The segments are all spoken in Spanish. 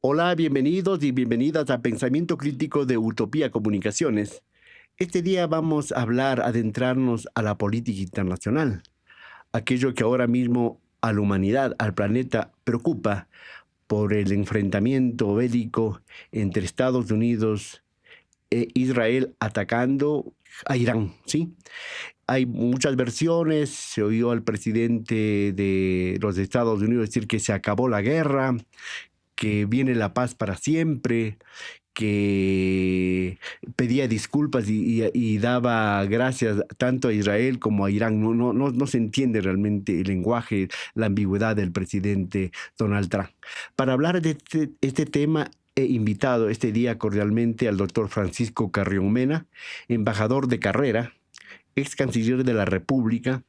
Hola, bienvenidos y bienvenidas a Pensamiento Crítico de Utopía Comunicaciones. Este día vamos a hablar, adentrarnos a la política internacional, aquello que ahora mismo a la humanidad, al planeta, preocupa por el enfrentamiento bélico entre Estados Unidos e Israel atacando a Irán, ¿sí? Hay muchas versiones, se oyó al presidente de los Estados Unidos decir que se acabó la guerra, que viene la paz para siempre, que pedía disculpas y daba gracias tanto a Israel como a Irán. No se entiende realmente el lenguaje, la ambigüedad del presidente Donald Trump. Para hablar de este tema, he invitado este día cordialmente al doctor Francisco Carrión Mena, embajador de carrera, ex canciller de la República,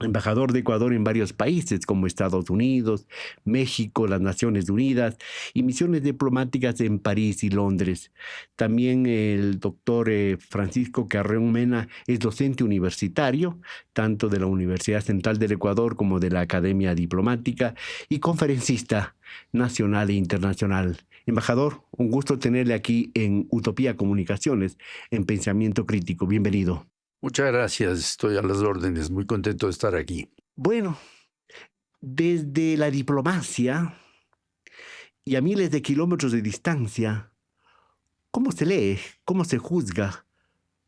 embajador de Ecuador en varios países como Estados Unidos, México, las Naciones Unidas y misiones diplomáticas en París y Londres. También el doctor Francisco Carreón Mena es docente universitario, tanto de la Universidad Central del Ecuador como de la Academia Diplomática y conferencista nacional e internacional. Embajador, un gusto tenerle aquí en Utopía Comunicaciones, en Pensamiento Crítico. Bienvenido. Muchas gracias, estoy a las órdenes, muy contento de estar aquí. Bueno, desde la diplomacia y a miles de kilómetros de distancia, ¿cómo se lee? ¿Cómo se juzga?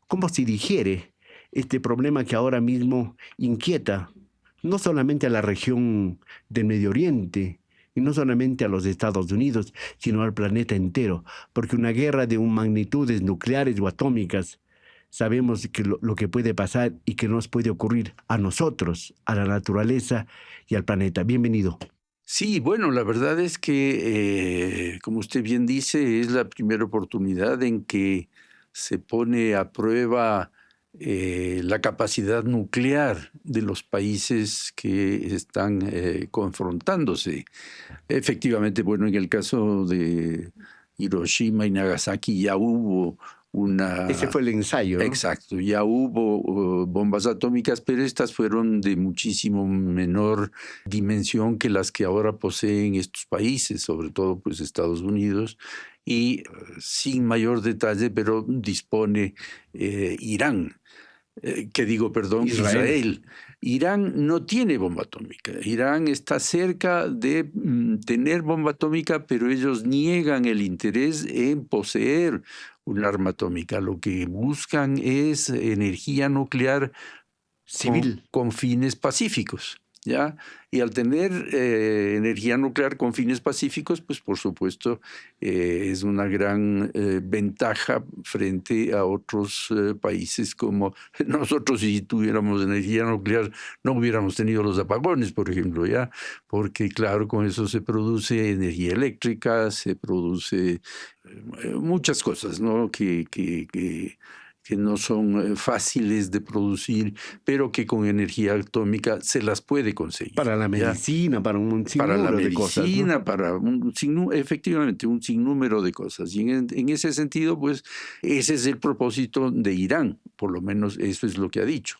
¿Cómo se digiere este problema que ahora mismo inquieta no solamente a la región del Medio Oriente y no solamente a los Estados Unidos, sino al planeta entero? Porque una guerra de magnitudes nucleares o atómicas, sabemos que lo que puede pasar y que nos puede ocurrir a nosotros, a la naturaleza y al planeta. Bienvenido. Sí, bueno, la verdad es que, como usted bien dice, es la primera oportunidad en que se pone a prueba la capacidad nuclear de los países que están confrontándose. Efectivamente, bueno, en el caso de Hiroshima y Nagasaki ya hubo Ese una. fue el ensayo, ¿no? Exacto, ya hubo bombas atómicas, pero estas fueron de muchísimo menor dimensión que las que ahora poseen estos países, sobre todo pues Estados Unidos, y sin mayor detalle, pero dispone Irán. Perdón, Israel. Israel. Irán no tiene bomba atómica. Irán está cerca de tener bomba atómica, pero ellos niegan el interés en poseer un arma atómica. Lo que buscan es energía nuclear Civil. con fines pacíficos, ¿ya? Y al tener energía nuclear con fines pacíficos, pues por supuesto es una gran ventaja frente a otros países como nosotros. Si tuviéramos energía nuclear no hubiéramos tenido los apagones, por ejemplo, ¿ya? Porque claro, con eso se produce energía eléctrica, se produce muchas cosas, ¿no? Que no son fáciles de producir, pero que con energía atómica se las puede conseguir, Para la ¿ya? medicina, para un Para la sinnúmero de cosas, ¿no? medicina, para efectivamente un sinnúmero de cosas. Y en ese sentido, pues, ese es el propósito de Irán, por lo menos eso es lo que ha dicho.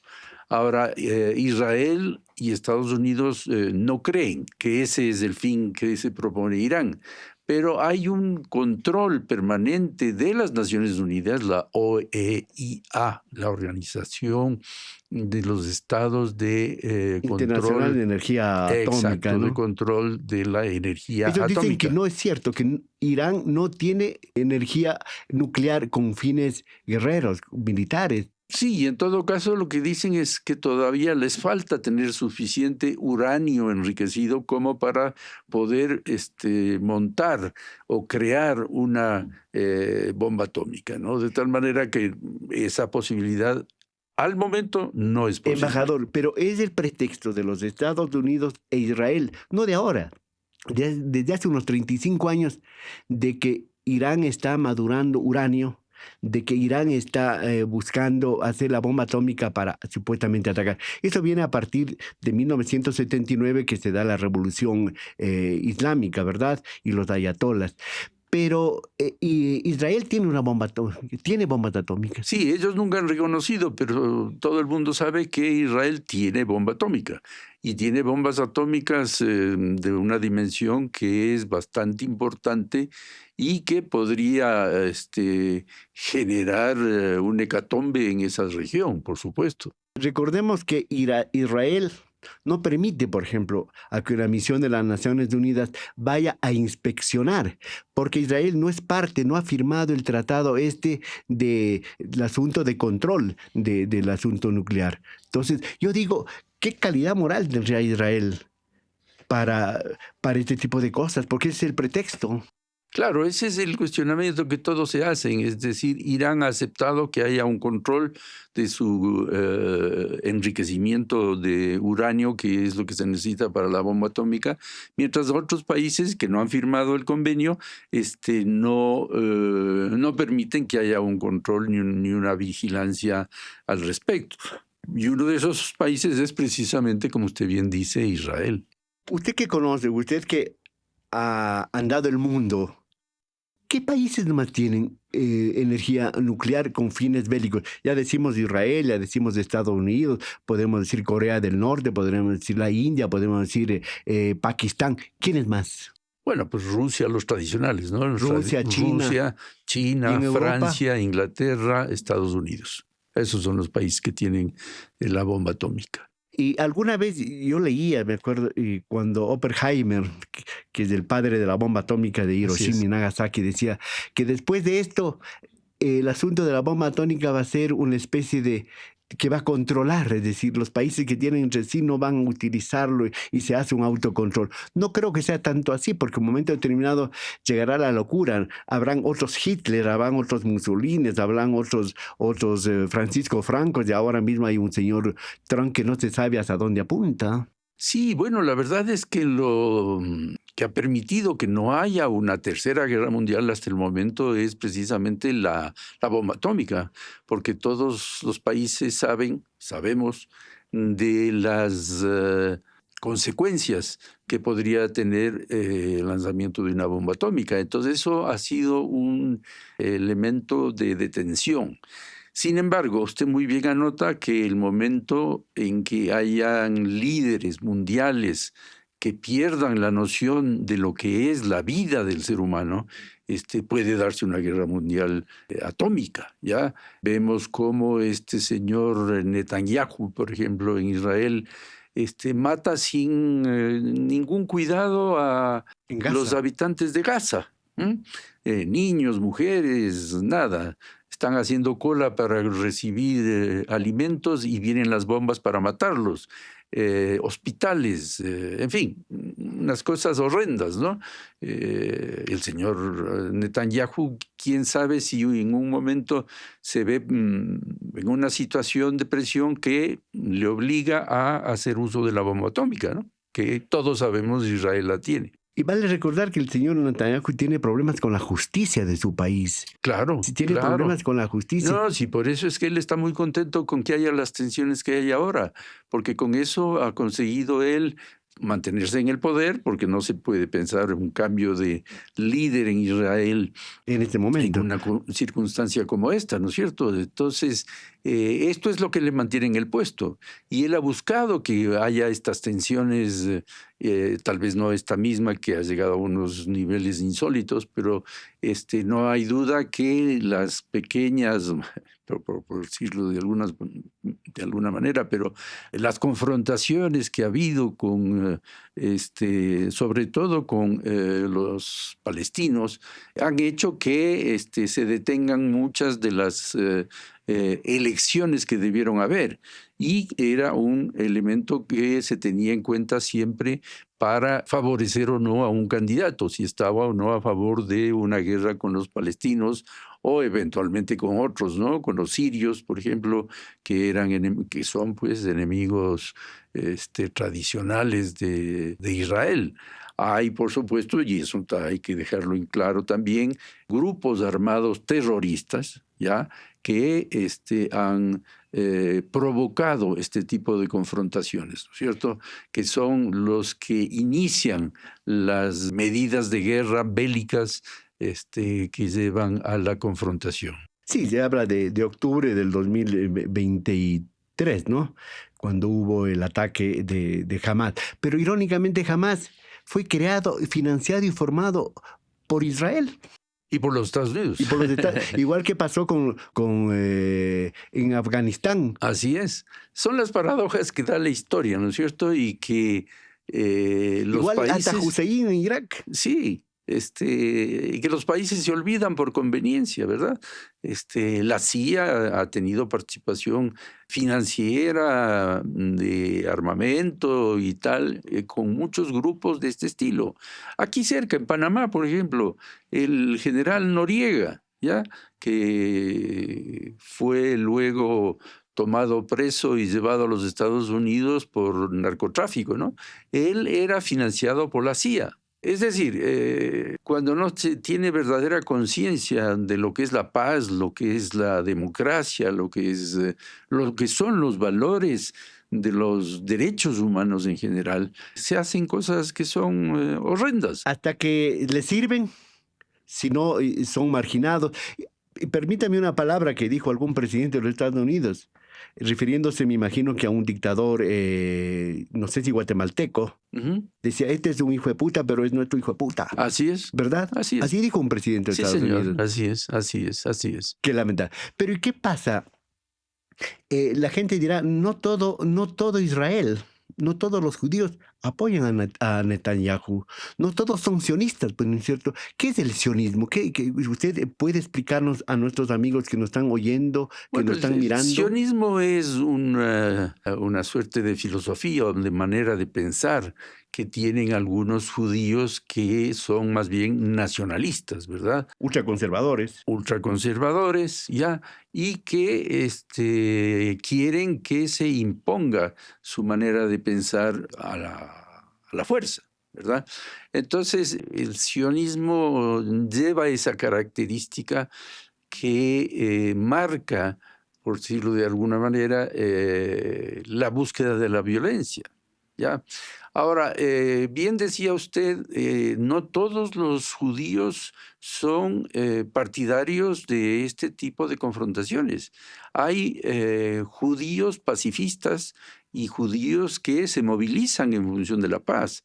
Ahora, Israel y Estados Unidos no creen que ese es el fin que se propone Irán, pero hay un control permanente de las Naciones Unidas, la OEIA, la Organización de los Estados de Internacional Control. de Energía Atómica, Exacto, de ¿no? control de la energía Ellos dicen que atómica. no es cierto, que Irán no tiene energía nuclear con fines guerreros, militares. Sí, y en todo caso lo que dicen es que todavía les falta tener suficiente uranio enriquecido como para poder montar o crear una bomba atómica, ¿no? De tal manera que esa posibilidad al momento no es posible. Embajador, pero es el pretexto de los Estados Unidos e Israel, no de ahora, desde hace unos 35 años, de que Irán está madurando uranio, de que Irán está buscando hacer la bomba atómica para supuestamente atacar. Eso viene a partir de 1979, que se da la revolución islámica, ¿verdad? Y los ayatolas. Pero Israel tiene una bomba atómica, tiene bombas atómicas. Sí, ellos nunca han reconocido, pero todo el mundo sabe que Israel tiene bomba atómica y tiene bombas atómicas de una dimensión que es bastante importante y que podría generar un hecatombe en esa región, por supuesto. Recordemos que Israel no permite, por ejemplo, a que una misión de las Naciones Unidas vaya a inspeccionar, porque Israel no es parte, no ha firmado el tratado del asunto de control del asunto nuclear. Entonces, yo digo, ¿qué calidad moral tendría Israel para este tipo de cosas? Porque ese es el pretexto. Claro, ese es el cuestionamiento que todos se hacen, es decir, Irán ha aceptado que haya un control de su enriquecimiento de uranio, que es lo que se necesita para la bomba atómica, mientras otros países que no han firmado el convenio no permiten que haya un control ni una vigilancia al respecto. Y uno de esos países es precisamente, como usted bien dice, Israel. Usted que conoce, usted que ha andado el mundo, ¿qué países más tienen energía nuclear con fines bélicos? Ya decimos Israel, ya decimos Estados Unidos, podemos decir Corea del Norte, podríamos decir la India, podemos decir Pakistán. ¿Quiénes más? Bueno, pues Rusia, los tradicionales, ¿no? Rusia, China. Rusia, ¿Y China, en Europa? Francia, Inglaterra, Estados Unidos. Esos son los países que tienen la bomba atómica. Y alguna vez yo leía, me acuerdo, cuando Oppenheimer, que es el padre de la bomba atómica de Hiroshima y Nagasaki, decía que después de esto, el asunto de la bomba atómica va a ser una especie de que va a controlar, es decir, los países que tienen entre sí no van a utilizarlo y se hace un autocontrol. No creo que sea tanto así, porque en un momento determinado llegará la locura. Habrán otros Hitler, habrán otros Mussolini, habrán otros Francisco Franco, y ahora mismo hay un señor Trump que no se sabe hasta dónde apunta. Sí, bueno, la verdad es que lo que ha permitido que no haya una tercera guerra mundial hasta el momento es precisamente la bomba atómica, porque todos los países sabemos de las consecuencias que podría tener el lanzamiento de una bomba atómica. Entonces eso ha sido un elemento de detención. Sin embargo, usted muy bien anota que el momento en que hayan líderes mundiales que pierdan la noción de lo que es la vida del ser humano, puede darse una guerra mundial atómica, ¿ya? Vemos cómo este señor Netanyahu, por ejemplo, en Israel, mata sin ningún cuidado a los habitantes de Gaza. Niños, mujeres, nada. Están haciendo cola para recibir alimentos y vienen las bombas para matarlos. Hospitales, en fin, unas cosas horrendas, ¿no? El señor Netanyahu, quién sabe si en un momento se ve en una situación de presión que le obliga a hacer uso de la bomba atómica, ¿no? Que todos sabemos Israel la tiene. Y vale recordar que el señor Netanyahu tiene problemas con la justicia de su país. Claro, Si tiene problemas con la justicia. No, sí, por eso es que él está muy contento con que haya las tensiones que hay ahora, porque con eso ha conseguido él mantenerse en el poder, porque no se puede pensar en un cambio de líder en Israel en este momento, en una circunstancia como esta, ¿no es cierto? Entonces, esto es lo que le mantiene en el puesto. Y él ha buscado que haya estas tensiones, tal vez no esta misma, que ha llegado a unos niveles insólitos, pero no hay duda que las pequeñas, por decirlo de alguna manera, pero las confrontaciones que ha habido con, sobre todo con los palestinos, han hecho que se detengan muchas de las elecciones que debieron haber. Y era un elemento que se tenía en cuenta siempre para favorecer o no a un candidato, si estaba o no a favor de una guerra con los palestinos o eventualmente con otros, ¿no? Con los sirios, por ejemplo, que son pues enemigos tradicionales de Israel. Hay, por supuesto, y eso hay que dejarlo en claro también, grupos armados terroristas, ¿ya?, que han provocado este tipo de confrontaciones, ¿no es cierto?, que son los que inician las medidas de guerra bélicas que llevan a la confrontación. Sí, se habla de octubre del 2023, ¿no? Cuando hubo el ataque de Hamas. Pero irónicamente Hamas fue creado, financiado y formado por Israel. Y por los Estados Unidos. Y por los igual que pasó en Afganistán. Así es. Son las paradojas que da la historia, ¿no es cierto? Y que los igual países... hasta Hussein en Irak. Sí. Y que los países se olvidan por conveniencia, ¿verdad? La CIA ha tenido participación financiera de armamento y tal, con muchos grupos de este estilo. Aquí cerca, en Panamá, por ejemplo, el general Noriega, ¿ya? Que fue luego tomado preso y llevado a los Estados Unidos por narcotráfico, ¿no? Él era financiado por la CIA. Es decir, cuando no se tiene verdadera conciencia de lo que es la paz, lo que es la democracia, lo que son los valores de los derechos humanos en general, se hacen cosas que son horrendas. Hasta que les sirven, si no son marginados. Y permítame una palabra que dijo algún presidente de los Estados Unidos, refiriéndose, me imagino, que a un dictador, no sé si guatemalteco, decía, este es un hijo de puta, pero es nuestro hijo de puta. Así es. ¿Verdad? Así es. Así dijo un presidente de Sí, Estados señor. Unidos. Así es, así es, así es. Qué lamentable. Pero ¿y qué pasa? La gente dirá, no todo Israel, no todos los judíos apoyan a Netanyahu, no todos son sionistas, pues, ¿no es cierto? ¿Qué es el sionismo? ¿Usted puede explicarnos a nuestros amigos que nos están oyendo, que nos están mirando? El sionismo es una suerte de filosofía o de manera de pensar que tienen algunos judíos que son más bien nacionalistas, ¿verdad? Ultraconservadores. Ultraconservadores, ya, y que quieren que se imponga su manera de pensar a la fuerza, ¿verdad? Entonces, el sionismo lleva esa característica que marca, por decirlo de alguna manera, la búsqueda de la violencia, ¿ya? Ahora, bien decía usted, no todos los judíos son partidarios de este tipo de confrontaciones. Hay judíos pacifistas y judíos que se movilizan en función de la paz.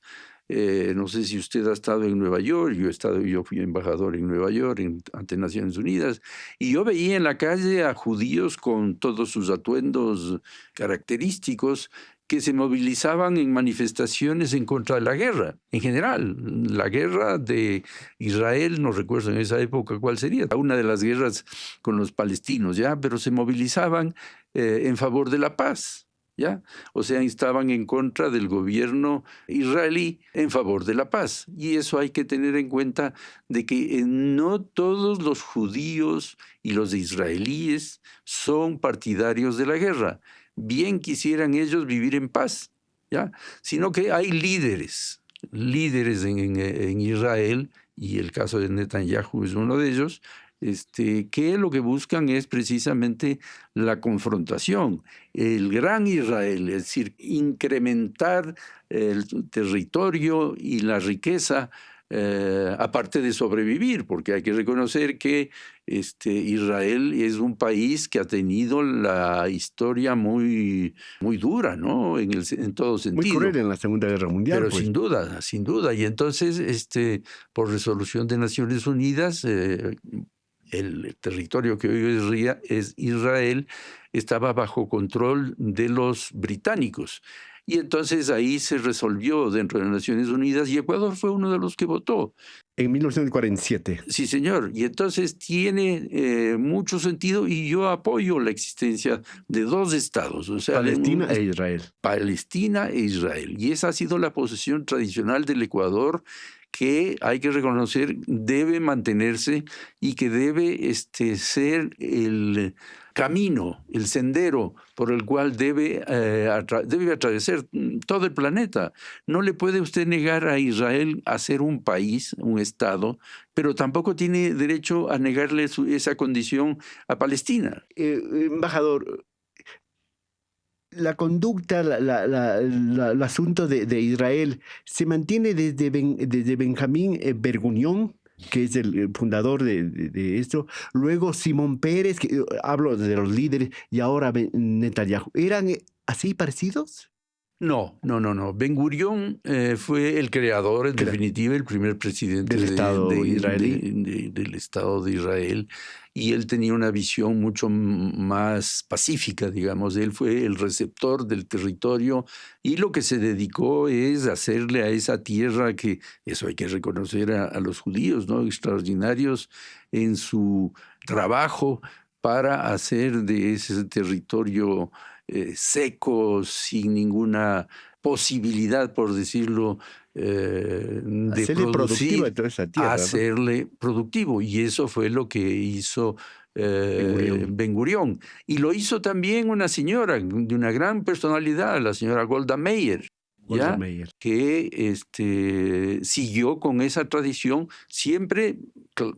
No sé si usted ha estado en Nueva York, yo fui embajador en Nueva York ante Naciones Unidas, y yo veía en la calle a judíos con todos sus atuendos característicos que se movilizaban en manifestaciones en contra de la guerra, en general. La guerra de Israel, no recuerdo en esa época cuál sería, una de las guerras con los palestinos, ¿ya? Pero se movilizaban en favor de la paz, ¿ya? O sea, estaban en contra del gobierno israelí en favor de la paz. Y eso hay que tener en cuenta de que no todos los judíos y los israelíes son partidarios de la guerra. Bien quisieran ellos vivir en paz, ¿ya? Sino que hay líderes en Israel, y el caso de Netanyahu es uno de ellos, que lo que buscan es precisamente la confrontación. El gran Israel, es decir, incrementar el territorio y la riqueza, aparte de sobrevivir, porque hay que reconocer que Israel es un país que ha tenido la historia muy, muy dura, ¿no? En todo sentido. Muy cruel en la Segunda Guerra Mundial. Pero pues. sin duda, sin duda. Y entonces, por resolución de Naciones Unidas, el territorio que hoy es Israel estaba bajo control de los británicos. Y entonces ahí se resolvió dentro de las Naciones Unidas y Ecuador fue uno de los que votó. En 1947. Sí, señor. Y entonces tiene mucho sentido y yo apoyo la existencia de dos estados. O sea, Palestina e Israel. Palestina e Israel. Y esa ha sido la posición tradicional del Ecuador, que hay que reconocer debe mantenerse y que debe ser el camino, el sendero por el cual debe atravesar todo el planeta. No le puede usted negar a Israel a ser un país, un Estado, pero tampoco tiene derecho a negarle esa condición a Palestina. Embajador, la conducta, el asunto de Israel se mantiene desde Benjamín Bergunión, que es el fundador de esto. Luego Simón Pérez, que hablo de los líderes, y ahora Netanyahu. ¿Eran así parecidos? No, no, no, no. Ben Gurión fue el creador, en definitiva, el primer presidente del Estado israelí. del Estado de Israel, y él tenía una visión mucho más pacífica, digamos. Él fue el receptor del territorio y lo que se dedicó es hacerle a esa tierra, que eso hay que reconocer a los judíos, ¿no? Extraordinarios en su trabajo para hacer de ese territorio seco, sin ninguna posibilidad, por decirlo, de hacerle productivo a producir, toda esa tierra, ¿no? hacerle productivo. Y eso fue lo que hizo Ben Gurión. Ben Gurión. Y lo hizo también una señora de una gran personalidad, la señora Golda Meir, Golda ¿ya? Meir. Que siguió con esa tradición siempre,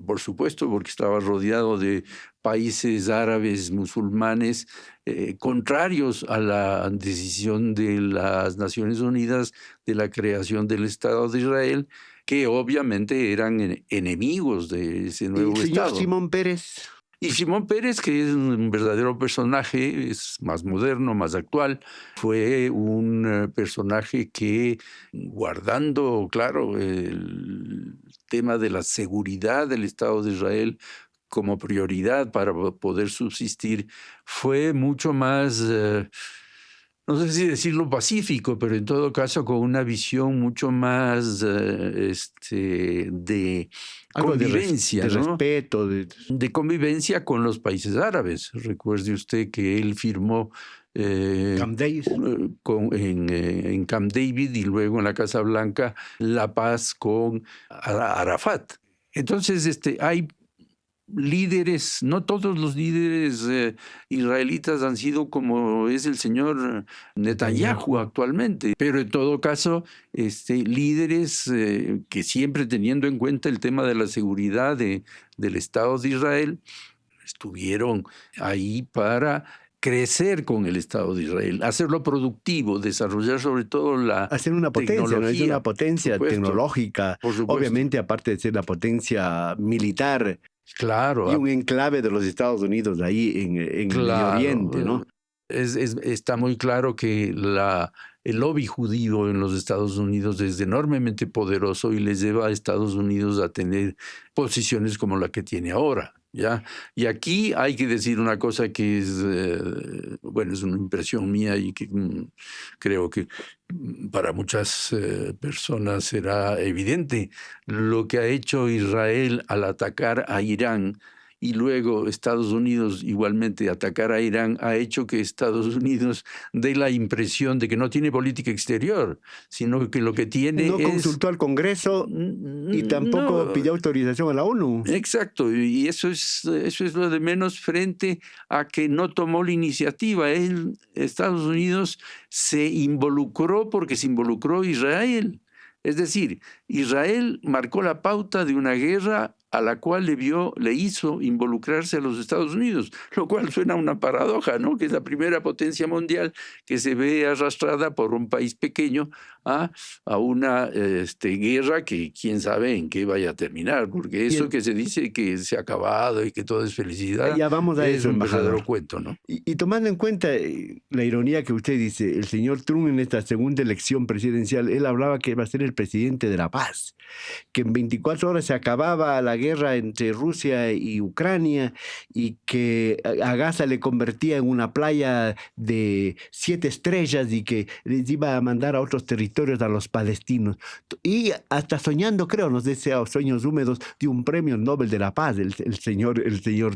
por supuesto, porque estaba rodeado de países árabes, musulmanes, contrarios a la decisión de las Naciones Unidas de la creación del Estado de Israel, que obviamente eran enemigos de ese ¿Y nuevo el señor Estado. Simón Pérez? Y Simón Pérez, que es un verdadero personaje, es más moderno, más actual, fue un personaje que, guardando, claro, el tema de la seguridad del Estado de Israel como prioridad para poder subsistir, fue mucho más, no sé si decirlo pacífico, pero en todo caso con una visión mucho más de Algo convivencia, de ¿no? respeto. De convivencia con los países árabes. Recuerde usted que él firmó Camp David. en Camp David y luego en la Casa Blanca la paz con Arafat. Entonces, hay líderes, no todos los líderes israelitas han sido como es el señor Netanyahu actualmente, pero en todo caso, líderes que siempre teniendo en cuenta el tema de la seguridad del Estado de Israel, estuvieron ahí para crecer con el Estado de Israel, hacerlo productivo, desarrollar sobre todo la hacer una potencia, ¿no? Es una potencia tecnológica, obviamente, aparte de ser la potencia militar. Claro. Y un enclave de los Estados Unidos ahí en el Medio Oriente, ¿no? Está muy claro que el lobby judío en los Estados Unidos es enormemente poderoso y les lleva a Estados Unidos a tener posiciones como la que tiene ahora, ¿ya? Y aquí hay que decir una cosa que es, es una impresión mía y que creo que para muchas personas será evidente. Lo que ha hecho Israel al atacar a Irán y luego Estados Unidos igualmente atacar a Irán ha hecho que Estados Unidos dé la impresión de que no tiene política exterior, sino que lo que tiene no consultó al Congreso y tampoco pidió autorización a la ONU. Exacto, y eso es lo de menos frente a que no tomó la iniciativa. Estados Unidos se involucró porque se involucró Israel. Es decir, Israel marcó la pauta de una guerra a la cual le hizo involucrarse a los Estados Unidos, lo cual suena a una paradoja, ¿no? Que es la primera potencia mundial que se ve arrastrada por un país pequeño a una guerra que quién sabe en qué vaya a terminar, porque eso que se dice que se ha acabado y que todo es felicidad, ya vamos a es eso, un embajador. verdadero cuento, ¿no? Y tomando en cuenta la ironía que usted dice, el señor Trump en esta segunda elección presidencial, él hablaba que iba a ser el presidente de la paz, que en 24 horas se acababa la guerra entre Rusia y Ucrania y que a Gaza le convertía en una playa de 7 estrellas y que les iba a mandar a otros territorios a los palestinos. Y hasta soñando, creo, nos desea sueños húmedos de un premio Nobel de la Paz, el señor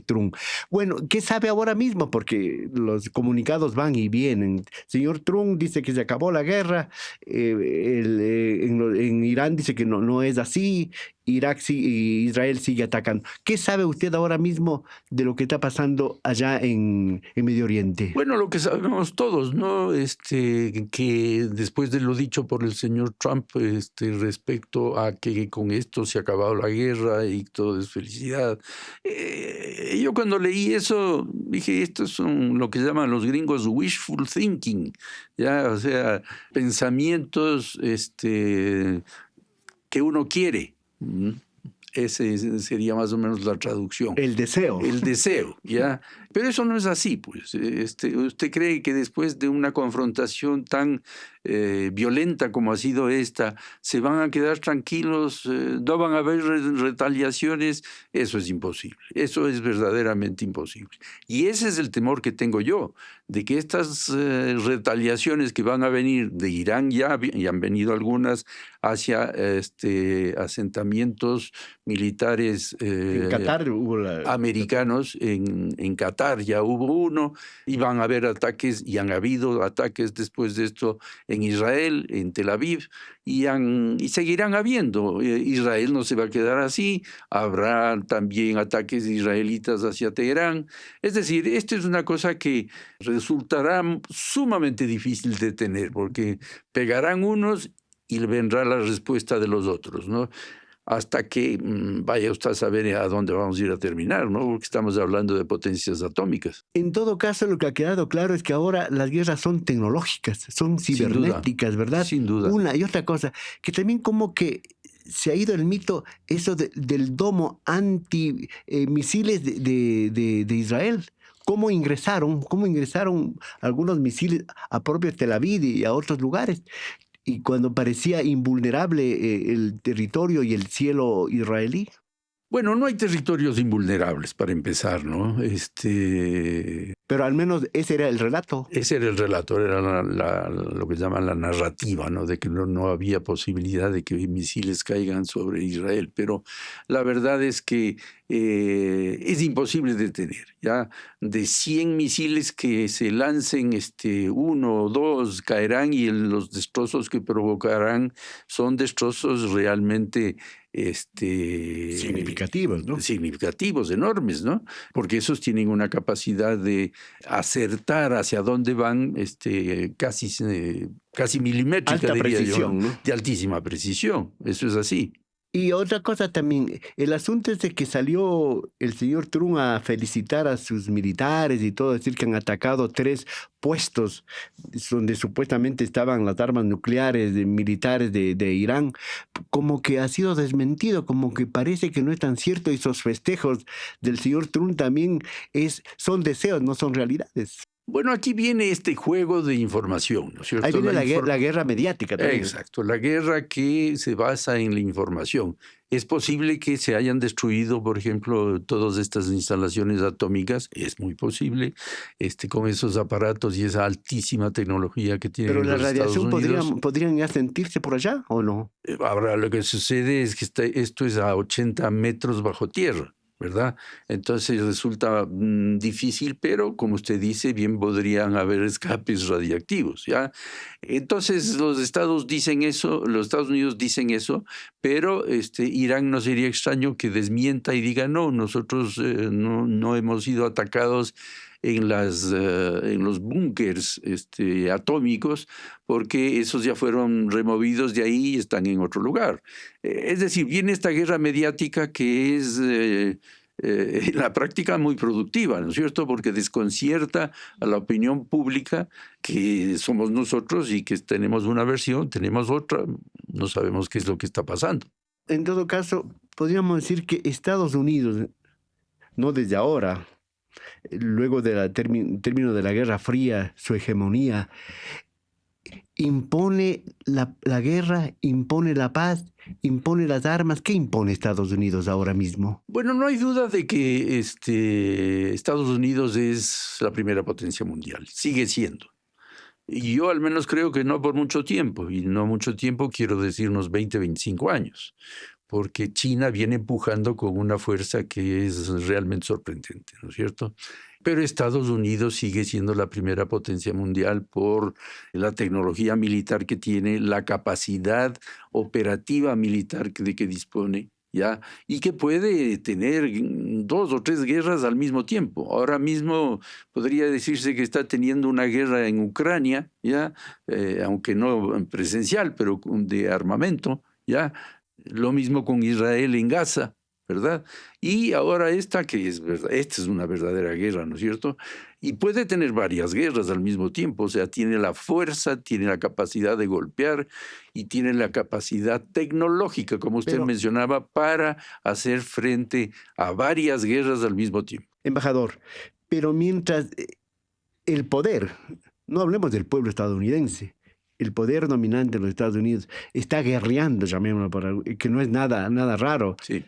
Trump. Bueno, ¿qué sabe ahora mismo? Porque los comunicados van y vienen. Señor Trump dice que se acabó la guerra, en Irán dice que no es así, Israel sigue atacando. ¿Qué sabe usted ahora mismo de lo que está pasando allá en Medio Oriente? Bueno, lo que sabemos todos, ¿no? Que después de lo dicho por el señor Trump respecto a que con esto se ha acabado la guerra y todo es felicidad. Yo cuando leí eso dije, estos son lo que llaman los gringos wishful thinking, ¿ya? O sea, pensamientos que uno quiere. Sería más o menos la traducción. El deseo. El deseo, ¿ya? Pero eso no es así, pues. ¿Usted cree que después de una confrontación tan violenta como ha sido esta, se van a quedar tranquilos? ¿No van a haber retaliaciones? Eso es imposible. Eso es verdaderamente imposible. Y ese es el temor que tengo yo, de que estas retaliaciones que van a venir de Irán, ya han venido algunas hacia asentamientos militares En Qatar hubo americanos. En Qatar ya hubo uno, y van a haber ataques, y han habido ataques después de esto en Israel, en Tel Aviv, y seguirán habiendo. Israel no se va a quedar así, habrá también ataques israelitas hacia Teherán. Es decir, esto es una cosa que resultará sumamente difícil de tener, porque pegarán unos y vendrá la respuesta de los otros, ¿no? Hasta que vaya usted a saber a dónde vamos a ir a terminar, ¿no? Porque estamos hablando de potencias atómicas. En todo caso, lo que ha quedado claro es que ahora las guerras son tecnológicas, son cibernéticas, ¿verdad? Sin duda. Una y otra cosa, que también como que se ha ido el mito eso del domo anti-misiles de Israel. ¿Cómo ingresaron algunos misiles a propio Tel Aviv y a otros lugares? Y cuando parecía invulnerable el territorio y el cielo israelí. Bueno, no hay territorios invulnerables para empezar, ¿no? Pero al menos ese era el relato. Ese era el relato, era lo que llaman la narrativa, ¿no? De que no había posibilidad de que misiles caigan sobre Israel. Pero la verdad es que es imposible detener, ¿ya? De 100 misiles que se lancen, 1 o 2 caerán, y los destrozos que provocarán son destrozos realmente significativos, ¿no? Significativos, enormes, ¿no? Porque esos tienen una capacidad de acertar hacia dónde van, casi milimétrica, alta precisión, yo, ¿no? De altísima precisión. Eso es así. Y otra cosa también, el asunto es de que salió el señor Trump a felicitar a sus militares y todo, decir que han atacado 3 puestos donde supuestamente estaban las armas nucleares militares de Irán. Como que ha sido desmentido, como que parece que no es tan cierto, y esos festejos del señor Trump también son deseos, no son realidades. Bueno, aquí viene este juego de información, ¿no es cierto? Ahí viene la guerra mediática también. Exacto, la guerra que se basa en la información. Es posible que se hayan destruido, por ejemplo, todas estas instalaciones atómicas, es muy posible, con esos aparatos y esa altísima tecnología que tienen los Estados Unidos. ¿Pero la radiación podrían ya sentirse por allá o no? Ahora, lo que sucede es que esto es a 80 metros bajo tierra, ¿verdad? Entonces resulta difícil, pero como usted dice, bien podrían haber escapes radiactivos, ¿ya? Entonces los Estados Unidos dicen eso, pero Irán no sería extraño que desmienta y diga, no, nosotros no hemos sido atacados en los búnkers atómicos, porque esos ya fueron removidos de ahí y están en otro lugar. Es decir, viene esta guerra mediática que es en la práctica muy productiva, ¿no es cierto? Porque desconcierta a la opinión pública, que somos nosotros y que tenemos una versión, tenemos otra, no sabemos qué es lo que está pasando. En todo caso, podríamos decir que Estados Unidos, no desde ahora, luego del término de la Guerra Fría, su hegemonía, impone la guerra, impone la paz, impone las armas. ¿Qué impone Estados Unidos ahora mismo? Bueno, no hay duda de que Estados Unidos es la primera potencia mundial, sigue siendo. Y yo al menos creo que no por mucho tiempo, y no mucho tiempo quiero decir unos 20, 25 años, porque China viene empujando con una fuerza que es realmente sorprendente, ¿no es cierto? Pero Estados Unidos sigue siendo la primera potencia mundial por la tecnología militar que tiene, la capacidad operativa militar de que dispone, ¿ya? Y que puede tener 2 o 3 guerras al mismo tiempo. Ahora mismo podría decirse que está teniendo una guerra en Ucrania, ¿ya? Aunque no presencial, pero de armamento, ¿ya? Lo mismo con Israel en Gaza, ¿verdad? Y ahora esta, que es verdad, esta es una verdadera guerra, ¿no es cierto? Y puede tener varias guerras al mismo tiempo, o sea, tiene la fuerza, tiene la capacidad de golpear y tiene la capacidad tecnológica, como usted Pero, mencionaba, para hacer frente a varias guerras al mismo tiempo. embajador, pero mientras el poder, no hablemos del pueblo estadounidense, el poder dominante de los Estados Unidos está guerreando, llamémoslo, que no es nada raro. Sí.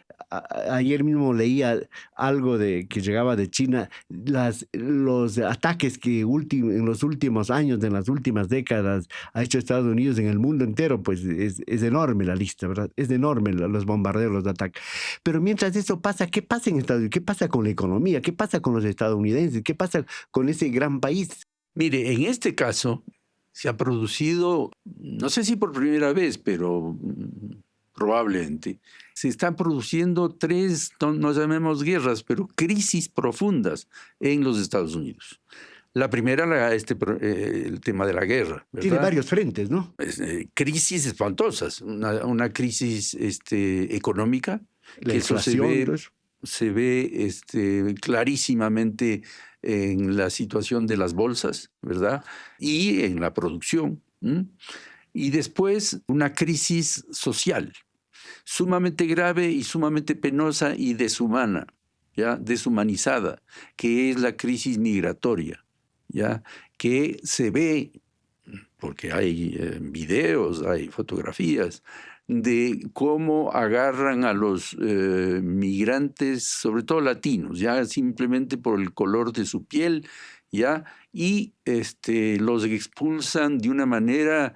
Ayer mismo leía algo que llegaba de China, los ataques que en los últimos años, en las últimas décadas, ha hecho Estados Unidos en el mundo entero, pues es enorme la lista, ¿verdad? Es enorme los bombardeos, los ataques. Pero mientras eso pasa, ¿qué pasa en Estados Unidos? ¿Qué pasa con la economía? ¿Qué pasa con los estadounidenses? ¿Qué pasa con ese gran país? Mire, en este caso se ha producido, no sé si por primera vez, pero probablemente, se están produciendo tres, no llamemos guerras, pero crisis profundas en los Estados Unidos. La primera, el tema de la guerra, Tiene ¿verdad? varios frentes, ¿no? Crisis espantosas, una crisis económica, La que eso inflación, todo eso. se ve clarísimamente en la situación de las bolsas, ¿verdad? Y en la producción. ¿M? Y después una crisis social, sumamente grave y sumamente penosa y deshumana, ¿ya? Deshumanizada, que es la crisis migratoria, ¿ya? Que se ve, porque hay videos, hay fotografías, de cómo agarran a los migrantes, sobre todo latinos, ya simplemente por el color de su piel, ya, y los expulsan de una manera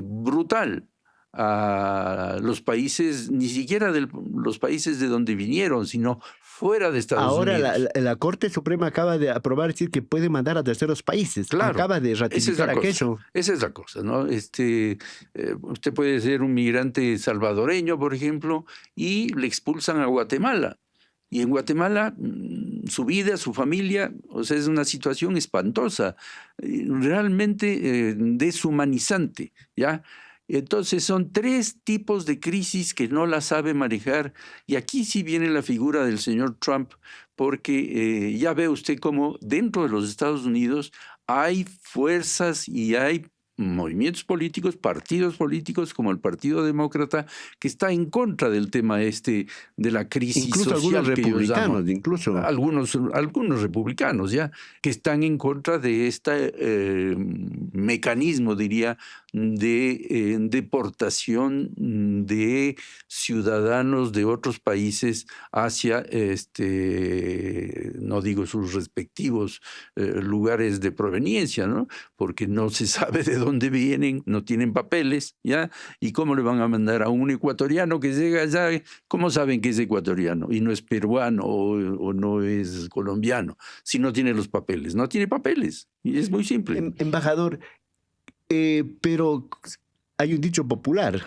brutal a los países, ni siquiera los países de donde vinieron, sino fuera de Estados Ahora Unidos. la Corte Suprema acaba de aprobar decir que puede mandar a terceros países. Claro, Acaba de esa es ratificar la cosa. aquello. Esa es la cosa, ¿no? Usted puede ser un migrante salvadoreño, por ejemplo, y le expulsan a Guatemala. Y en Guatemala, su vida, su familia, o sea, es una situación espantosa, realmente deshumanizante, ¿ya? Entonces son tres tipos de crisis que no la sabe manejar. Y aquí sí viene la figura del señor Trump, porque ya ve usted cómo dentro de los Estados Unidos hay fuerzas y hay movimientos políticos, partidos políticos como el Partido Demócrata, que está en contra del tema de la crisis Incluso algunos social que ellos republicanos, llaman. incluso. Algunos republicanos ya, que están en contra de este mecanismo, diría, de deportación de ciudadanos de otros países hacia, no digo sus respectivos lugares de proveniencia, ¿no? Porque no se sabe de dónde vienen, no tienen papeles, ¿ya? ¿Y cómo le van a mandar a un ecuatoriano que llega allá? ¿Cómo saben que es ecuatoriano y no es peruano o no es colombiano si no tiene los papeles? No tiene papeles y es muy simple. Embajador, pero hay un dicho popular: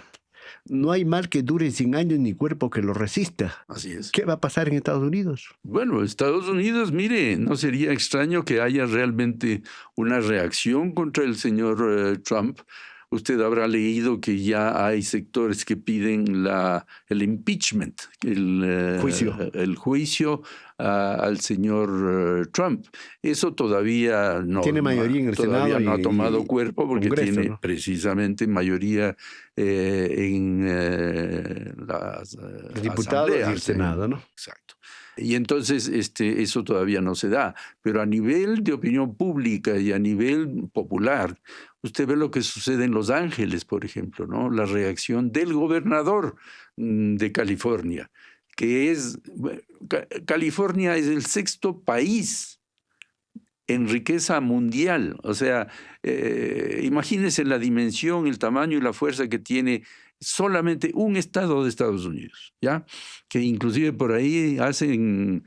no hay mal que dure 100 años ni cuerpo que lo resista. Así es. ¿Qué va a pasar en Estados Unidos? Bueno, Estados Unidos, mire, no sería extraño que haya realmente una reacción contra el señor Trump. Usted habrá leído que ya hay sectores que piden el impeachment, Juicio. el juicio al señor Trump. Eso todavía Tiene mayoría en el todavía Senado no ha tomado y cuerpo porque Congreso, tiene ¿no? precisamente mayoría en las Diputados y el asambleas. Senado, ¿no? Exacto. Y entonces eso todavía no se da. Pero a nivel de opinión pública y a nivel popular, usted ve lo que sucede en Los Ángeles, por ejemplo, ¿no? La reacción del gobernador de California, que es, California es el sexto país en riqueza mundial. O sea, imagínense la dimensión, el tamaño y la fuerza que tiene solamente un estado de Estados Unidos, ¿ya? Que inclusive por ahí hacen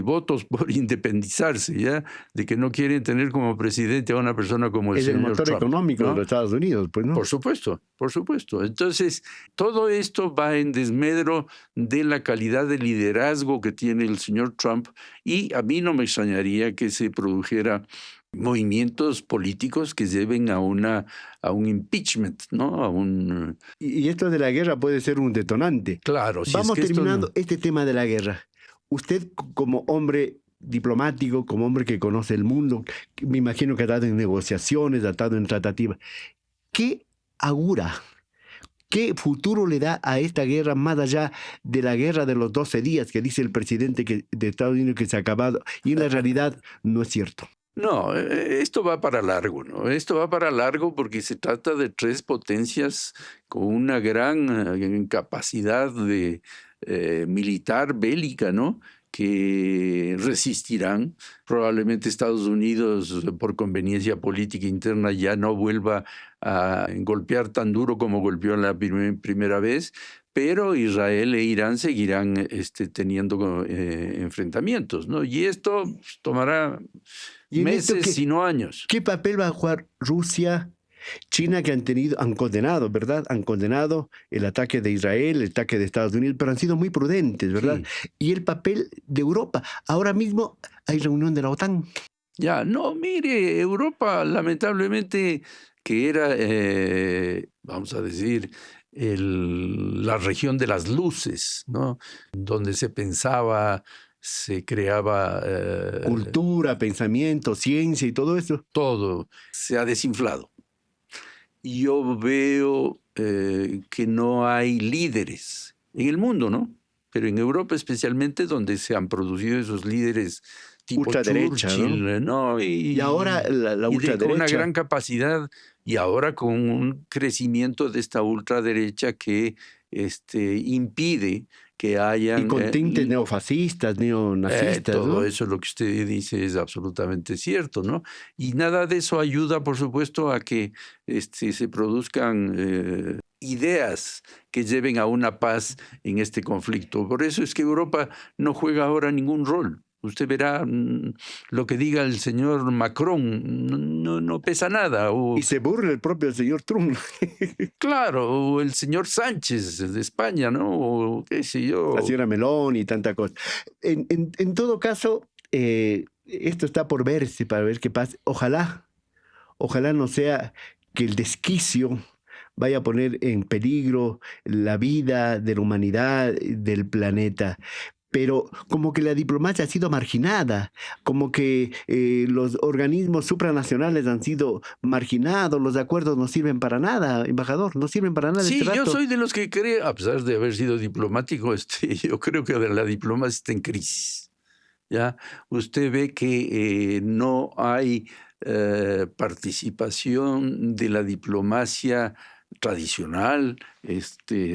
votos por independizarse, ¿ya? De que no quieren tener como presidente a una persona como el Es el señor motor Trump, económico de ¿no? los Estados Unidos, pues, ¿no? Por supuesto, por supuesto. Entonces, todo esto va en desmedro de la calidad de liderazgo que tiene el señor Trump y a mí no me extrañaría que se produjera movimientos políticos que lleven a un impeachment, ¿no? Y esto de la guerra puede ser un detonante. Claro, si es Vamos que esto terminando no... este tema de la guerra. Usted como hombre diplomático, como hombre que conoce el mundo, me imagino que ha estado en negociaciones, ha estado en tratativas, ¿qué augura? ¿Qué futuro le da a esta guerra más allá de la guerra de los 12 días que dice el presidente de Estados Unidos que se ha acabado? Y en la realidad no es cierto. No, esto va para largo, ¿no? Esto va para largo porque se trata de tres potencias con una gran capacidad de militar bélica, ¿no? Que resistirán. Probablemente Estados Unidos, por conveniencia política interna, ya no vuelva a golpear tan duro como golpeó la primera vez, pero Israel e Irán seguirán teniendo enfrentamientos, ¿no? Y esto pues, tomará Y en esto, meses, sino años. ¿qué papel va a jugar Rusia, China, que han condenado, ¿verdad? Han condenado el ataque de Israel, el ataque de Estados Unidos, pero han sido muy prudentes, ¿verdad? Sí. Y el papel de Europa. Ahora mismo hay reunión de la OTAN. Ya, no, mire, Europa lamentablemente que era, vamos a decir, la región de las luces, ¿no? Donde se pensaba, se creaba Cultura, pensamiento, ciencia y todo eso. todo, se ha desinflado. Yo veo que no hay líderes en el mundo, ¿no? Pero en Europa especialmente, donde se han producido esos líderes tipo Ultraderecha, Churchill, ¿no? Y ahora la Con una ultraderecha. gran capacidad, y ahora con un crecimiento de esta ultraderecha que impide que hayan... Y con tintes neofascistas, neonazistas, todo ¿no? eso, lo que usted dice es absolutamente cierto, ¿no? Y nada de eso ayuda, por supuesto, a que se produzcan ideas que lleven a una paz en este conflicto. Por eso es que Europa no juega ahora ningún rol. Usted verá lo que diga el señor Macron, no pesa nada. Y se burla el propio señor Trump. Claro, o el señor Sánchez de España, ¿no? O qué sé yo. La señora Melón y tanta cosa. En todo caso, esto está por verse para ver qué pasa. Ojalá no sea que el desquicio vaya a poner en peligro la vida de la humanidad, del planeta. Pero como que la diplomacia ha sido marginada, como que los organismos supranacionales han sido marginados, los acuerdos no sirven para nada, embajador, no sirven para nada. Sí, este yo rato. soy de los que cree, a pesar de haber sido diplomático, yo creo que la diplomacia está en crisis. ¿Ya? Usted ve que no hay participación de la diplomacia tradicional,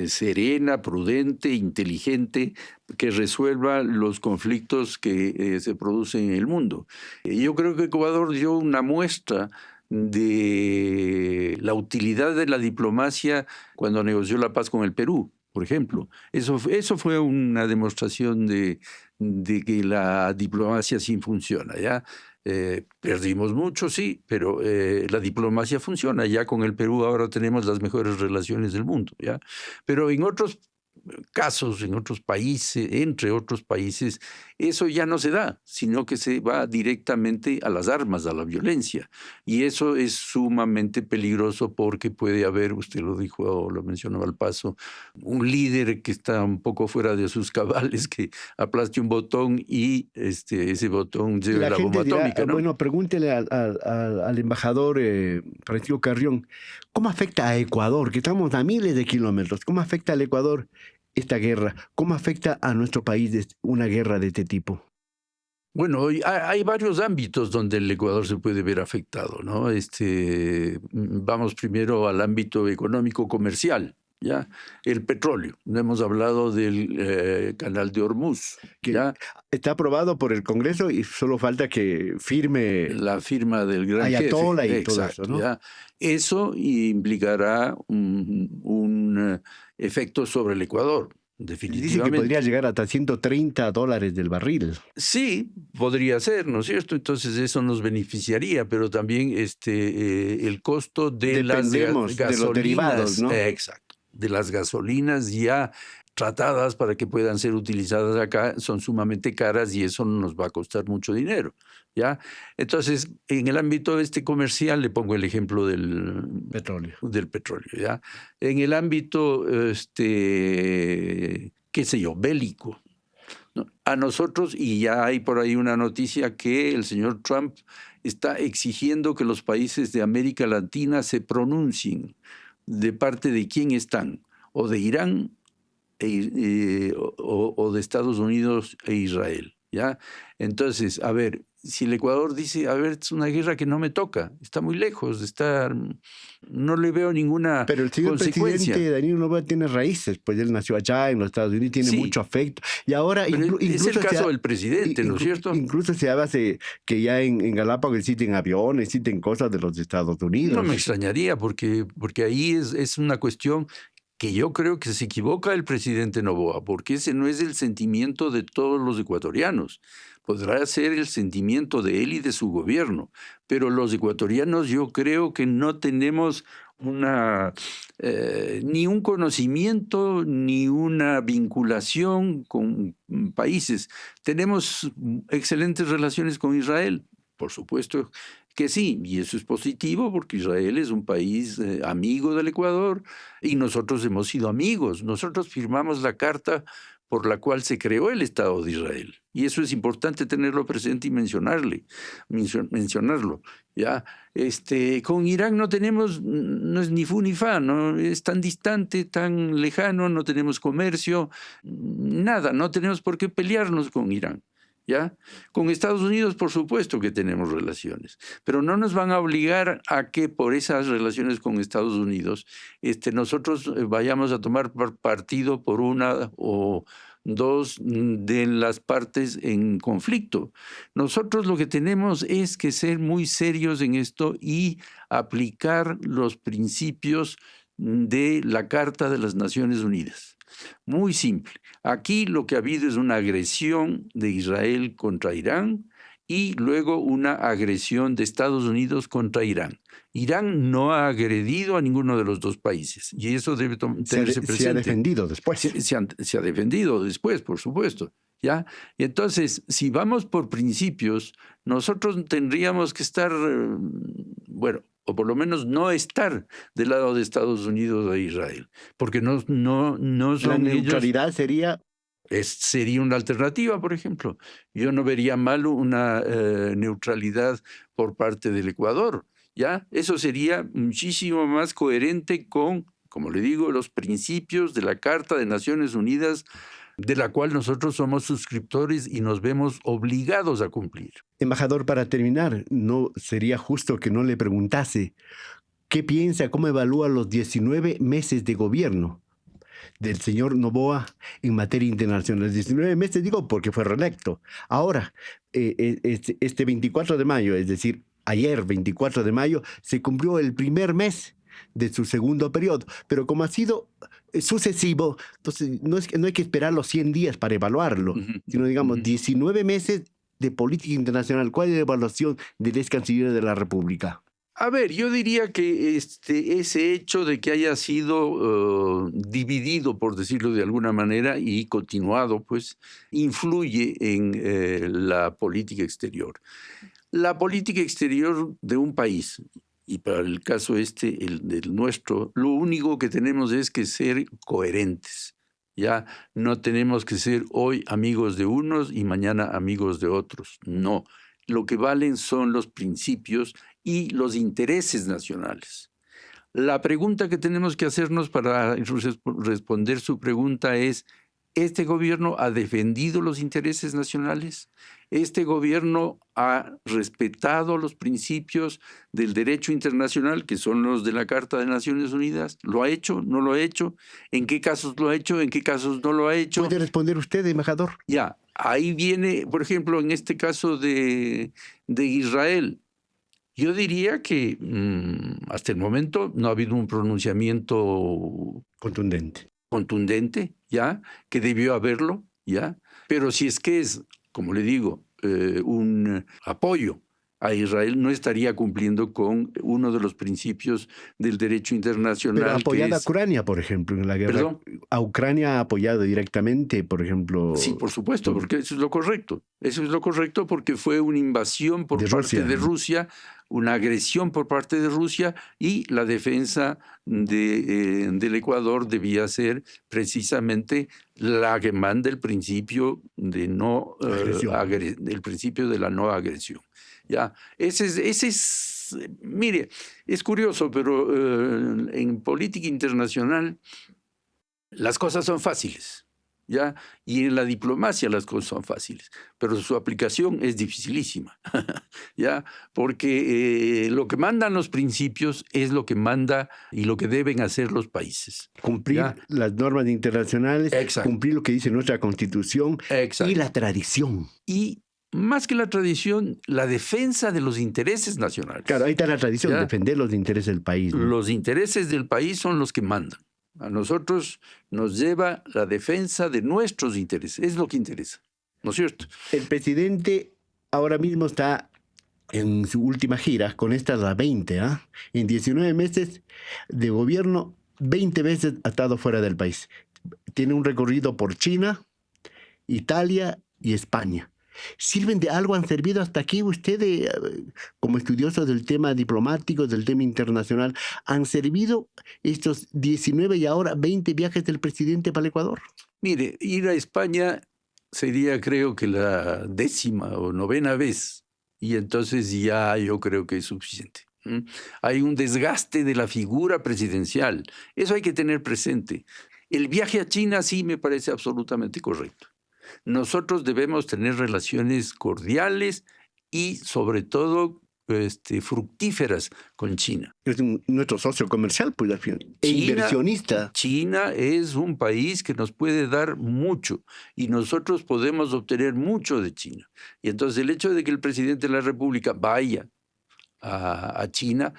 serena, prudente, inteligente, que resuelva los conflictos que se producen en el mundo. Yo creo que Ecuador dio una muestra de la utilidad de la diplomacia cuando negoció la paz con el Perú, por ejemplo. Eso fue una demostración de que la diplomacia sí funciona, ¿ya? Perdimos mucho, sí, pero la diplomacia funciona. Ya con el Perú ahora tenemos las mejores relaciones del mundo, ¿ya? Pero en otros casos, en otros países, entre otros países, eso ya no se da, sino que se va directamente a las armas, a la violencia. Y eso es sumamente peligroso porque puede haber, usted lo dijo o lo mencionó al paso, un líder que está un poco fuera de sus cabales, que aplaste un botón y ese botón lleve la bomba atómica, ¿no? Bueno, pregúntele al embajador Francisco Carrión, ¿cómo afecta a Ecuador, que estamos a miles de kilómetros? ¿Cómo afecta al Ecuador esta guerra? ¿Cómo afecta a nuestro país una guerra de este tipo? Bueno, hay varios ámbitos donde el Ecuador se puede ver afectado, ¿no? Vamos primero al ámbito económico-comercial, ¿ya? El petróleo. No hemos hablado del canal de Hormuz, ¿ya? Está aprobado por el Congreso y solo falta que firme la firma del gran Ayatollah jefe. y todo eso, ¿no? ¿Ya? Eso implicará un efecto sobre el Ecuador. Definitivamente. Dice que podría llegar hasta $130 del barril. Sí, podría ser, ¿no es cierto? Entonces eso nos beneficiaría, pero también el costo de las gasolinas, de los derivados, ¿no? Exacto, de las gasolinas ya tratadas para que puedan ser utilizadas acá son sumamente caras y eso nos va a costar mucho dinero, ¿ya? Entonces, en el ámbito comercial, le pongo el ejemplo Petróleo. del petróleo, ¿ya? En el ámbito, qué sé yo, bélico, ¿no? A nosotros, y ya hay por ahí una noticia que el señor Trump está exigiendo que los países de América Latina se pronuncien de parte de quién están, o de Irán o de Estados Unidos e Israel, ¿ya? Entonces, a ver, si el Ecuador dice, a ver, es una guerra que no me toca, está muy lejos de estar, no le veo ninguna Pero el señor consecuencia. presidente Daniel Noboa tiene raíces, pues él nació allá en los Estados Unidos, tiene Sí, mucho afecto. Y ahora pero es incluso el caso del presidente, ¿no es cierto? incluso se habla que ya en Galápagos existen aviones, existen cosas de los Estados Unidos. No me extrañaría, porque ahí es una cuestión que yo creo que se equivoca el presidente Noboa, porque ese no es el sentimiento de todos los ecuatorianos. Podrá ser el sentimiento de él y de su gobierno, pero los ecuatorianos yo creo que no tenemos ni un conocimiento ni una vinculación con países. Tenemos excelentes relaciones con Israel, por supuesto que sí, y eso es positivo porque Israel es un país amigo del Ecuador y nosotros hemos sido amigos. Nosotros firmamos la carta por la cual se creó el Estado de Israel. Y eso es importante tenerlo presente y mencionarlo. ¿Ya? Con Irán no tenemos, no es ni fu ni fa, no es tan distante, tan lejano, no tenemos comercio, nada, no tenemos por qué pelearnos con Irán. ¿Ya? Con Estados Unidos, por supuesto que tenemos relaciones, pero no nos van a obligar a que por esas relaciones con Estados Unidos nosotros vayamos a tomar partido por una o dos de las partes en conflicto. Nosotros lo que tenemos es que ser muy serios en esto y aplicar los principios de la Carta de las Naciones Unidas. Muy simple. Aquí lo que ha habido es una agresión de Israel contra Irán y luego una agresión de Estados Unidos contra Irán. Irán no ha agredido a ninguno de los dos países y eso debe tenerse presente. Se ha defendido después. Se ha defendido después, por supuesto. ¿Ya? Y entonces, si vamos por principios, nosotros tendríamos que estar, bueno, o por lo menos no estar del lado de Estados Unidos e Israel, porque no son La neutralidad ellos. sería... Sería una alternativa, por ejemplo. Yo no vería mal una neutralidad por parte del Ecuador, ¿ya? Eso sería muchísimo más coherente con, como le digo, los principios de la Carta de Naciones Unidas, de la cual nosotros somos suscriptores y nos vemos obligados a cumplir. Embajador, para terminar, ¿no sería justo que no le preguntase qué piensa, cómo evalúa los 19 meses de gobierno del señor Noboa en materia internacional? 19 meses, digo, porque fue reelecto. Ahora, este 24 de mayo, es decir, ayer, 24 de mayo, se cumplió el primer mes de su segundo periodo, pero como ha sido sucesivo, entonces no hay que esperar los 100 días para evaluarlo, sino digamos 19 meses de política internacional. ¿Cuál es la evaluación del ex canciller de la República? A ver, yo diría que ese hecho de que haya sido dividido, por decirlo de alguna manera, y continuado, pues, influye en la política exterior. La política exterior de un país, y para el caso el del nuestro, lo único que tenemos es que ser coherentes. Ya no tenemos que ser hoy amigos de unos y mañana amigos de otros. No. Lo que valen son los principios y los intereses nacionales. La pregunta que tenemos que hacernos para responder su pregunta es: ¿este gobierno ha defendido los intereses nacionales? ¿Este gobierno ha respetado los principios del derecho internacional, que son los de la Carta de Naciones Unidas? ¿Lo ha hecho? ¿No lo ha hecho? ¿En qué casos lo ha hecho? ¿En qué casos no lo ha hecho? ¿Puede responder usted, embajador? Ya, ahí viene, por ejemplo, en este caso de Israel. Yo diría que hasta el momento no ha habido un pronunciamiento contundente, ¿ya? Que debió haberlo, ¿ya? Pero si es que es, como le digo, un apoyo a Israel, no estaría cumpliendo con uno de los principios del derecho internacional. Pero apoyada a Ucrania, por ejemplo, en la guerra. ¿Perdón? ¿A Ucrania ha apoyado directamente, por ejemplo? Sí, por supuesto, porque eso es lo correcto. Eso es lo correcto porque fue una invasión por De parte Rusia. de Rusia, una agresión por parte de Rusia, y la defensa del Ecuador debía ser precisamente la que manda el principio de el principio de la no agresión. Ya, mire, es curioso, pero en política internacional las cosas son fáciles, ¿ya? Y en la diplomacia las cosas son fáciles, pero su aplicación es dificilísima, ¿ya? Porque lo que mandan los principios es lo que manda y lo que deben hacer los países. Cumplir ¿ya? las normas internacionales, Exacto. cumplir lo que dice nuestra Constitución y la tradición. Y más que la tradición, la defensa de los intereses nacionales. Claro, ahí está la tradición, defender los intereses del país, ¿no? Los intereses del país son los que mandan. A nosotros nos lleva la defensa de nuestros intereses. Es lo que interesa, ¿no es cierto? El presidente ahora mismo está en su última gira, con esta la 20, ¿ah? En 19 meses de gobierno, 20 veces ha estado fuera del país. Tiene un recorrido por China, Italia y España. ¿Sirven de algo? ¿Han servido hasta aquí ustedes, como estudiosos del tema diplomático, del tema internacional? ¿Han servido estos 19 y ahora 20 viajes del presidente para el Ecuador? Mire, ir a España sería, creo que la 10ª o 9ª vez, y entonces ya yo creo que es suficiente. Hay un desgaste de la figura presidencial. Eso hay que tener presente. El viaje a China sí me parece absolutamente correcto. Nosotros debemos tener relaciones cordiales y, sobre todo, fructíferas con China. Es nuestro socio comercial, pues, al final. Inversionista. China es un país que nos puede dar mucho y nosotros podemos obtener mucho de China. Y entonces el hecho de que el presidente de la República vaya a China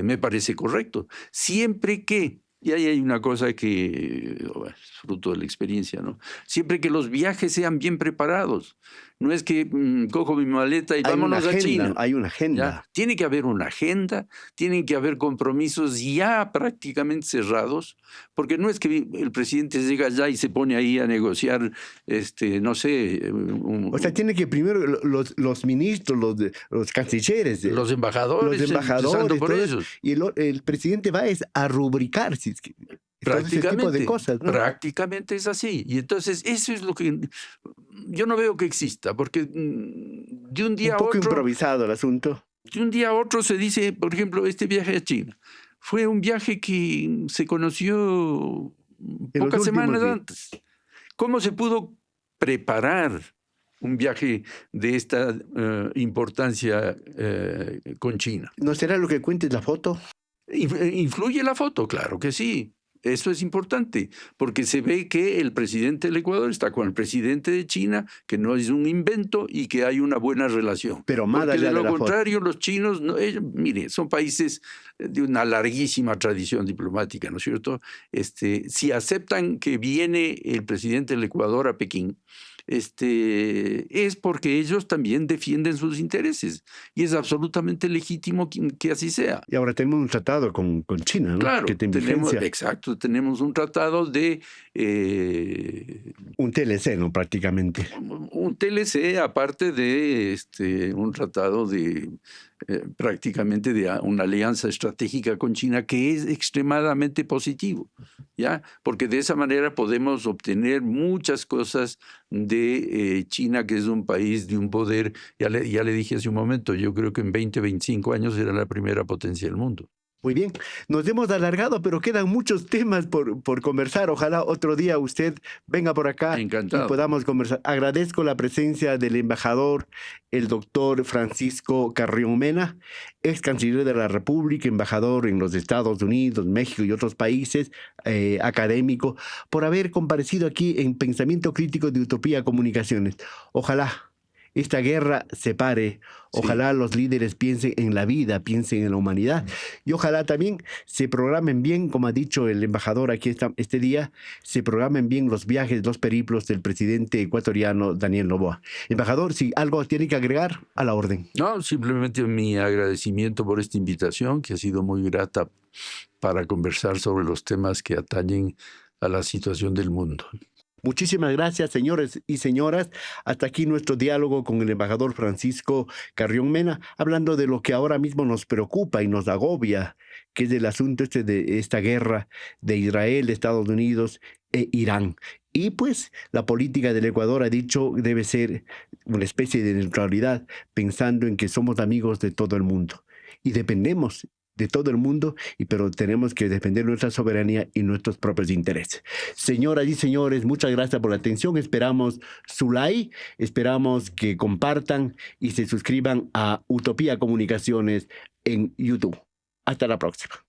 me parece correcto. Siempre que, y ahí hay una cosa que es fruto de la experiencia, ¿no? Siempre que los viajes sean bien preparados. No es que cojo mi maleta y vámonos a China. Hay una agenda. ¿Ya? Tiene que haber una agenda, tienen que haber compromisos ya prácticamente cerrados, porque no es que el presidente llega allá y se pone ahí a negociar, no sé. O sea, tiene que primero los ministros, los cancilleres, los embajadores, por ellos. Y el presidente va a rubricar ese tipo de cosas, ¿no? Prácticamente es así. Y entonces eso es lo que yo no veo que exista, porque de un día a otro... Un poco improvisado el asunto. De un día a otro se dice, por ejemplo, este viaje a China. Fue un viaje que se conoció pocas semanas antes. ¿Cómo se pudo preparar un viaje de esta importancia con China? ¿No será lo que cuente la foto? ¿Influye la foto? Claro que sí. Eso es importante, porque se ve que el presidente del Ecuador está con el presidente de China, que no es un invento y que hay una buena relación. Pero más porque allá de lo de la contrario, los chinos, mire, son países de una larguísima tradición diplomática, ¿no es cierto? Si aceptan que viene el presidente del Ecuador a Pekín, es porque ellos también defienden sus intereses y es absolutamente legítimo que así sea. Y ahora tenemos un tratado con China, ¿no? Claro, que tenemos un tratado de... un TLC, ¿no? Prácticamente. Un TLC, aparte de un tratado de prácticamente de una alianza estratégica con China, que es extremadamente positivo, ¿ya? Porque de esa manera podemos obtener muchas cosas de China, que es un país de un poder, ya le dije hace un momento, yo creo que en 20, 25 años será la primera potencia del mundo. Muy bien, nos hemos alargado, pero quedan muchos temas por conversar. Ojalá otro día usted venga por acá. Encantado. Y podamos conversar. Agradezco la presencia del embajador, el doctor Francisco Carrión Mena, ex canciller de la República, embajador en los Estados Unidos, México y otros países, académico, por haber comparecido aquí en Pensamiento Crítico de Utopía Comunicaciones. Ojalá esta guerra se pare. Ojalá los líderes piensen en la vida, piensen en la humanidad. Y ojalá también se programen bien, como ha dicho el embajador aquí este día, se programen bien los viajes, los periplos del presidente ecuatoriano Daniel Noboa. Embajador, si algo tiene que agregar, a la orden. No, simplemente mi agradecimiento por esta invitación, que ha sido muy grata para conversar sobre los temas que atañen a la situación del mundo. Muchísimas gracias, señores y señoras. Hasta aquí nuestro diálogo con el embajador Francisco Carrión Mena, hablando de lo que ahora mismo nos preocupa y nos agobia, que es el asunto de esta guerra de Israel, Estados Unidos e Irán. Y pues la política del Ecuador, ha dicho, debe ser una especie de neutralidad, pensando en que somos amigos de todo el mundo y dependemos de todo el mundo, pero tenemos que defender nuestra soberanía y nuestros propios intereses. Señoras y señores, muchas gracias por la atención. Esperamos su like, esperamos que compartan y se suscriban a Utopía Comunicaciones en YouTube. Hasta la próxima.